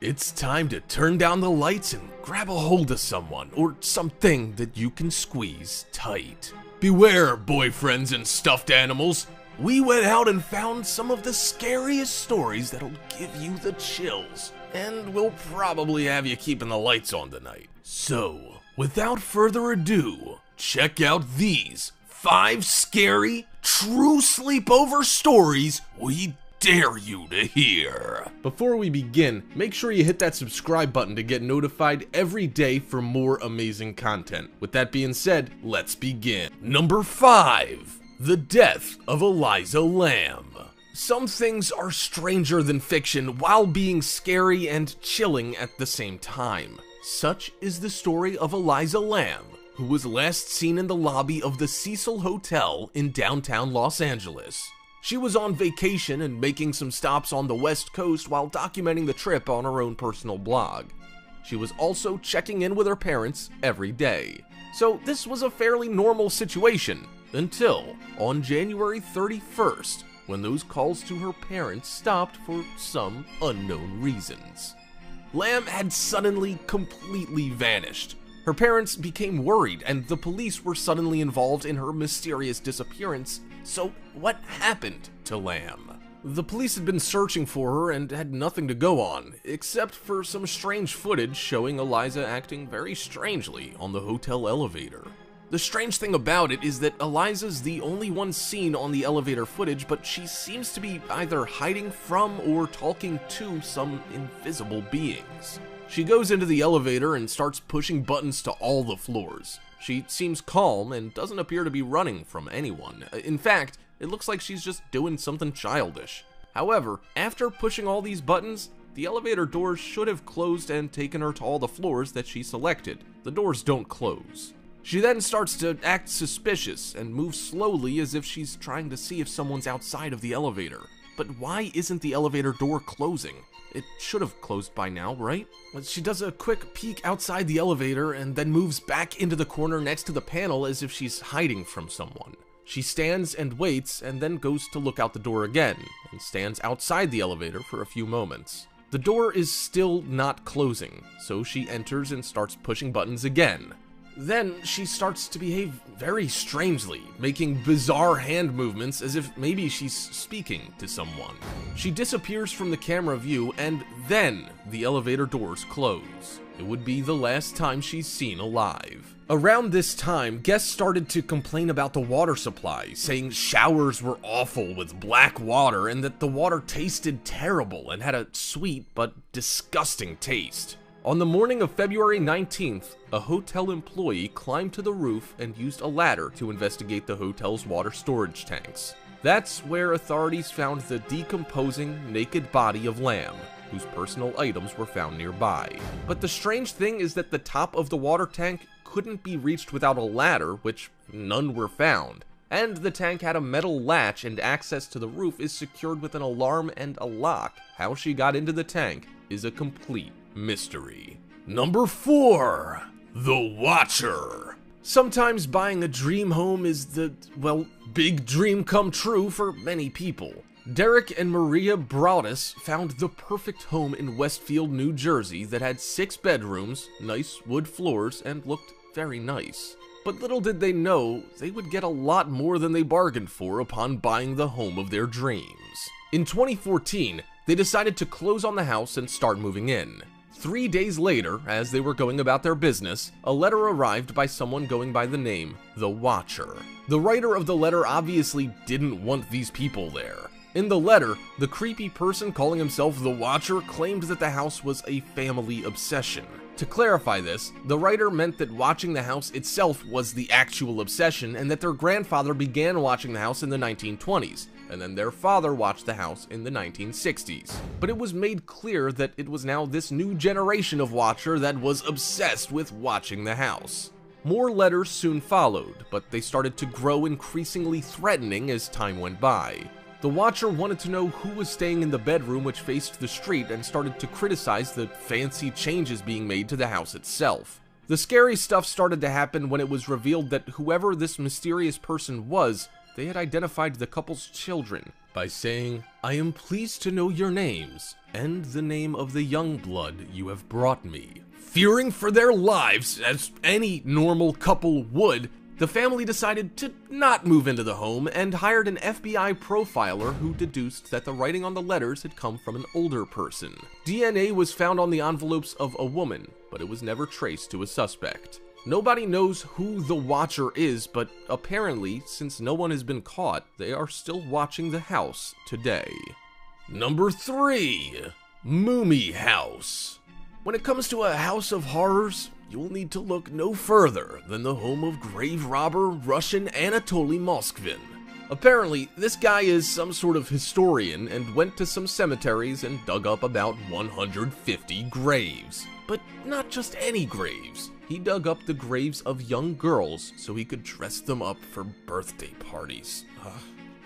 It's time to turn down the lights and grab a hold of someone or something that you can squeeze tight. Beware, boyfriends and stuffed animals. We went out and found some of the scariest stories that'll give you the chills, and we'll probably have you keeping the lights on tonight. So, without further ado, check out these 5 scary, true sleepover stories we dare you to hear. Before we begin, make sure you hit that subscribe button to get notified every day for more amazing content. With that being said, let's begin. Number 5. The Death of Eliza Lamb. Some things are stranger than fiction while being scary and chilling at the same time. Such is the story of Eliza Lamb, who was last seen in the lobby of the Cecil Hotel in downtown Los Angeles. She was on vacation and making some stops on the West Coast while documenting the trip on her own personal blog. She was also checking in with her parents every day. So this was a fairly normal situation, until on January 31st, when those calls to her parents stopped for some unknown reasons. Lamb had suddenly completely vanished. Her parents became worried, and the police were suddenly involved in her mysterious disappearance. So what happened to Lamb? The police had been searching for her and had nothing to go on, except for some strange footage showing Eliza acting very strangely on the hotel elevator. The strange thing about it is that Eliza's the only one seen on the elevator footage, but she seems to be either hiding from or talking to some invisible beings. She goes into the elevator and starts pushing buttons to all the floors. She seems calm and doesn't appear to be running from anyone. In fact, it looks like she's just doing something childish. However, after pushing all these buttons, the elevator doors should have closed and taken her to all the floors that she selected. The doors don't close. She then starts to act suspicious and moves slowly as if she's trying to see if someone's outside of the elevator. But why isn't the elevator door closing? It should have closed by now, right? She does a quick peek outside the elevator and then moves back into the corner next to the panel as if she's hiding from someone. She stands and waits and then goes to look out the door again and stands outside the elevator for a few moments. The door is still not closing, so she enters and starts pushing buttons again. Then she starts to behave very strangely, making bizarre hand movements as if maybe she's speaking to someone. She disappears from the camera view, and then the elevator doors close. It would be the last time she's seen alive. Around this time, guests started to complain about the water supply, saying showers were awful with black water and that the water tasted terrible and had a sweet but disgusting taste. On the morning of February 19th, a hotel employee climbed to the roof and used a ladder to investigate the hotel's water storage tanks. That's where authorities found the decomposing, naked body of Lamb, whose personal items were found nearby. But the strange thing is that the top of the water tank couldn't be reached without a ladder, which none were found. And the tank had a metal latch, and access to the roof is secured with an alarm and a lock. How she got into the tank is a complete mystery. Number 4. The Watcher. Sometimes buying a dream home is the, well, big dream come true for many people. Derek and Maria Broadus found the perfect home in Westfield, New Jersey that had 6 bedrooms, nice wood floors, and looked very nice. But little did they know, they would get a lot more than they bargained for upon buying the home of their dreams. In 2014, they decided to close on the house and start moving in. 3 days later, as they were going about their business, a letter arrived by someone going by the name The Watcher. The writer of the letter obviously didn't want these people there. In the letter, the creepy person calling himself The Watcher claimed that the house was a family obsession. To clarify this, the writer meant that watching the house itself was the actual obsession, and that their grandfather began watching the house in the 1920s. And then their father watched the house in the 1960s. But it was made clear that it was now this new generation of watcher that was obsessed with watching the house. More letters soon followed, but they started to grow increasingly threatening as time went by. The watcher wanted to know who was staying in the bedroom which faced the street and started to criticize the fancy changes being made to the house itself. The scary stuff started to happen when it was revealed that whoever this mysterious person was, they had identified the couple's children by saying, "I am pleased to know your names and the name of the young blood you have brought me." Fearing for their lives, as any normal couple would, the family decided to not move into the home and hired an FBI profiler who deduced that the writing on the letters had come from an older person. DNA was found on the envelopes of a woman, but it was never traced to a suspect. Nobody knows who the Watcher is, but apparently, since no one has been caught, they are still watching the house today. Number 3. Mummy House. When it comes to a house of horrors, you'll need to look no further than the home of grave robber Russian Anatoly Moskvin. Apparently, this guy is some sort of historian and went to some cemeteries and dug up about 150 graves. But not just any graves. He dug up the graves of young girls so he could dress them up for birthday parties.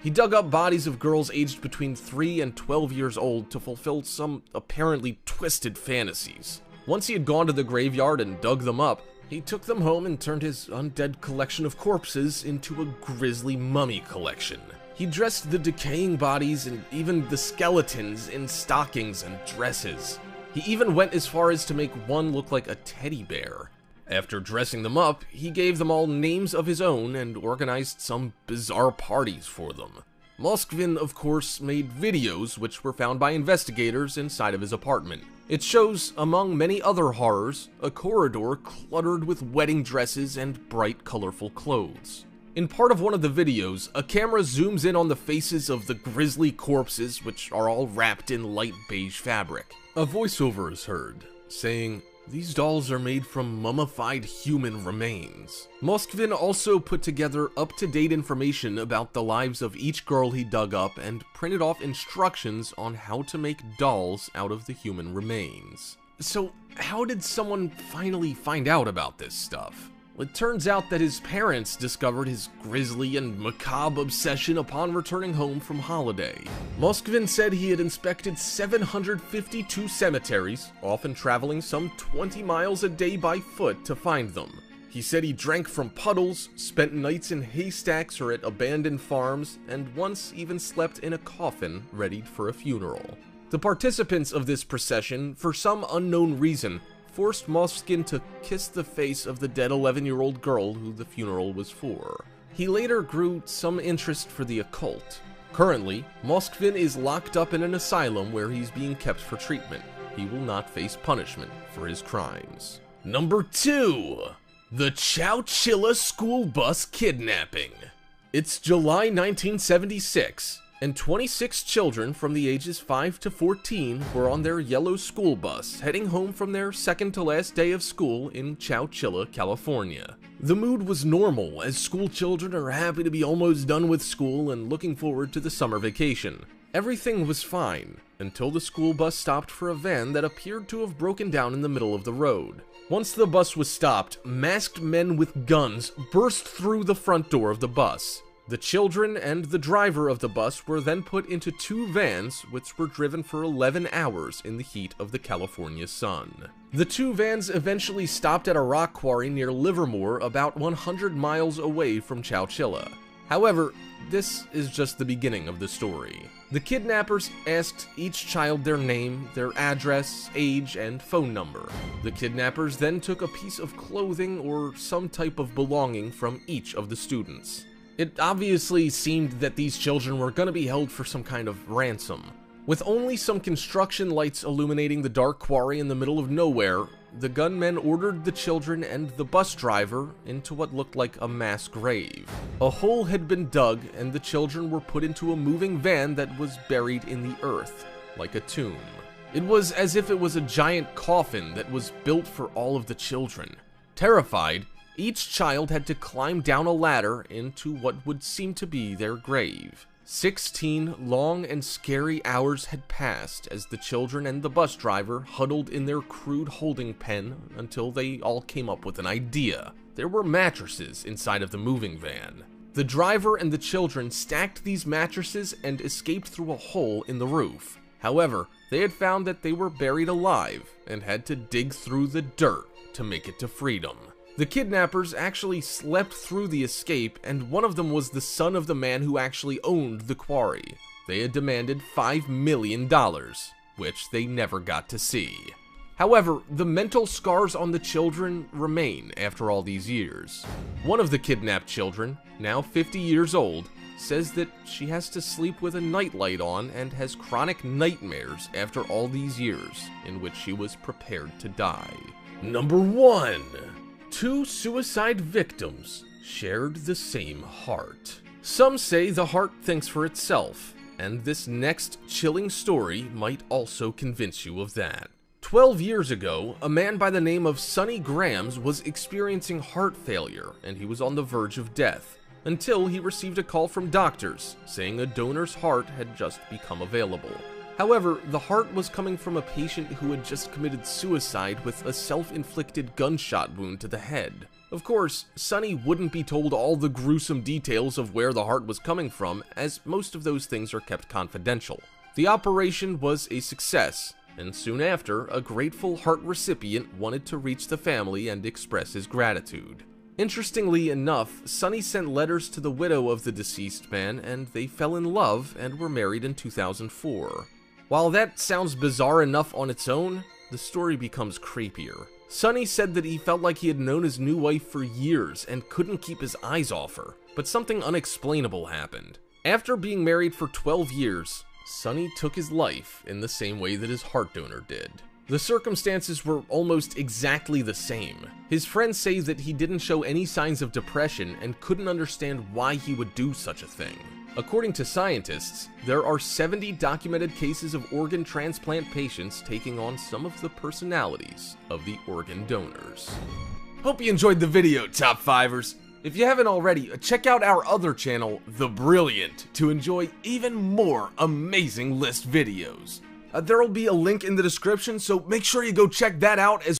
He dug up bodies of girls aged between 3 and 12 years old to fulfill some apparently twisted fantasies. Once he had gone to the graveyard and dug them up, he took them home and turned his undead collection of corpses into a grisly mummy collection. He dressed the decaying bodies and even the skeletons in stockings and dresses. He even went as far as to make one look like a teddy bear. After dressing them up, he gave them all names of his own and organized some bizarre parties for them. Moskvin, of course, made videos which were found by investigators inside of his apartment. It shows, among many other horrors, a corridor cluttered with wedding dresses and bright, colorful clothes. In part of one of the videos, a camera zooms in on the faces of the grisly corpses, which are all wrapped in light beige fabric. A voiceover is heard, saying, "These dolls are made from mummified human remains." Moskvin also put together up-to-date information about the lives of each girl he dug up and printed off instructions on how to make dolls out of the human remains. So, how did someone finally find out about this stuff? Well, it turns out that his parents discovered his grisly and macabre obsession upon returning home from holiday. Moskvin said he had inspected 752 cemeteries, often traveling some 20 miles a day by foot to find them. He said he drank from puddles, spent nights in haystacks or at abandoned farms, and once even slept in a coffin ready for a funeral. The participants of this procession, for some unknown reason, forced Moskvin to kiss the face of the dead 11-year-old girl who the funeral was for. He later grew some interest for the occult. Currently, Moskvin is locked up in an asylum where he's being kept for treatment. He will not face punishment for his crimes. Number 2. The Chowchilla School Bus Kidnapping. It's July 1976. And 26 children from the ages 5 to 14 were on their yellow school bus, heading home from their second-to-last day of school in Chowchilla, California. The mood was normal, as school children are happy to be almost done with school and looking forward to the summer vacation. Everything was fine, until the school bus stopped for a van that appeared to have broken down in the middle of the road. Once the bus was stopped, masked men with guns burst through the front door of the bus. The children and the driver of the bus were then put into 2 vans, which were driven for 11 hours in the heat of the California sun. The 2 vans eventually stopped at a rock quarry near Livermore, about 100 miles away from Chowchilla. However, this is just the beginning of the story. The kidnappers asked each child their name, their address, age, and phone number. The kidnappers then took a piece of clothing or some type of belonging from each of the students. It obviously seemed that these children were going to be held for some kind of ransom. With only some construction lights illuminating the dark quarry in the middle of nowhere, the gunmen ordered the children and the bus driver into what looked like a mass grave. A hole had been dug, and the children were put into a moving van that was buried in the earth, like a tomb. It was as if it was a giant coffin that was built for all of the children. Terrified, each child had to climb down a ladder into what would seem to be their grave. 16 long and scary hours had passed as the children and the bus driver huddled in their crude holding pen until they all came up with an idea. There were mattresses inside of the moving van. The driver and the children stacked these mattresses and escaped through a hole in the roof. However, they had found that they were buried alive and had to dig through the dirt to make it to freedom. The kidnappers actually slept through the escape, and one of them was the son of the man who actually owned the quarry. They had demanded $5 million, which they never got to see. However, the mental scars on the children remain after all these years. One of the kidnapped children, now 50 years old, says that she has to sleep with a nightlight on and has chronic nightmares after all these years in which she was prepared to die. Number 1. 2 suicide victims shared the same heart. Some say the heart thinks for itself, and this next chilling story might also convince you of that. 12 years ago, a man by the name of Sonny Grams was experiencing heart failure, and he was on the verge of death, until he received a call from doctors saying a donor's heart had just become available. However, the heart was coming from a patient who had just committed suicide with a self-inflicted gunshot wound to the head. Of course, Sonny wouldn't be told all the gruesome details of where the heart was coming from, as most of those things are kept confidential. The operation was a success, and soon after, a grateful heart recipient wanted to reach the family and express his gratitude. Interestingly enough, Sonny sent letters to the widow of the deceased man, and they fell in love and were married in 2004. While that sounds bizarre enough on its own, the story becomes creepier. Sonny said that he felt like he had known his new wife for years and couldn't keep his eyes off her, but something unexplainable happened. After being married for 12 years, Sonny took his life in the same way that his heart donor did. The circumstances were almost exactly the same. His friends say that he didn't show any signs of depression and couldn't understand why he would do such a thing. According to scientists, there are 70 documented cases of organ transplant patients taking on some of the personalities of the organ donors. Hope you enjoyed the video, Top 5ers. If you haven't already, check out our other channel, The Brilliant, to enjoy even more amazing list videos. There will be a link in the description, so make sure you go check that out as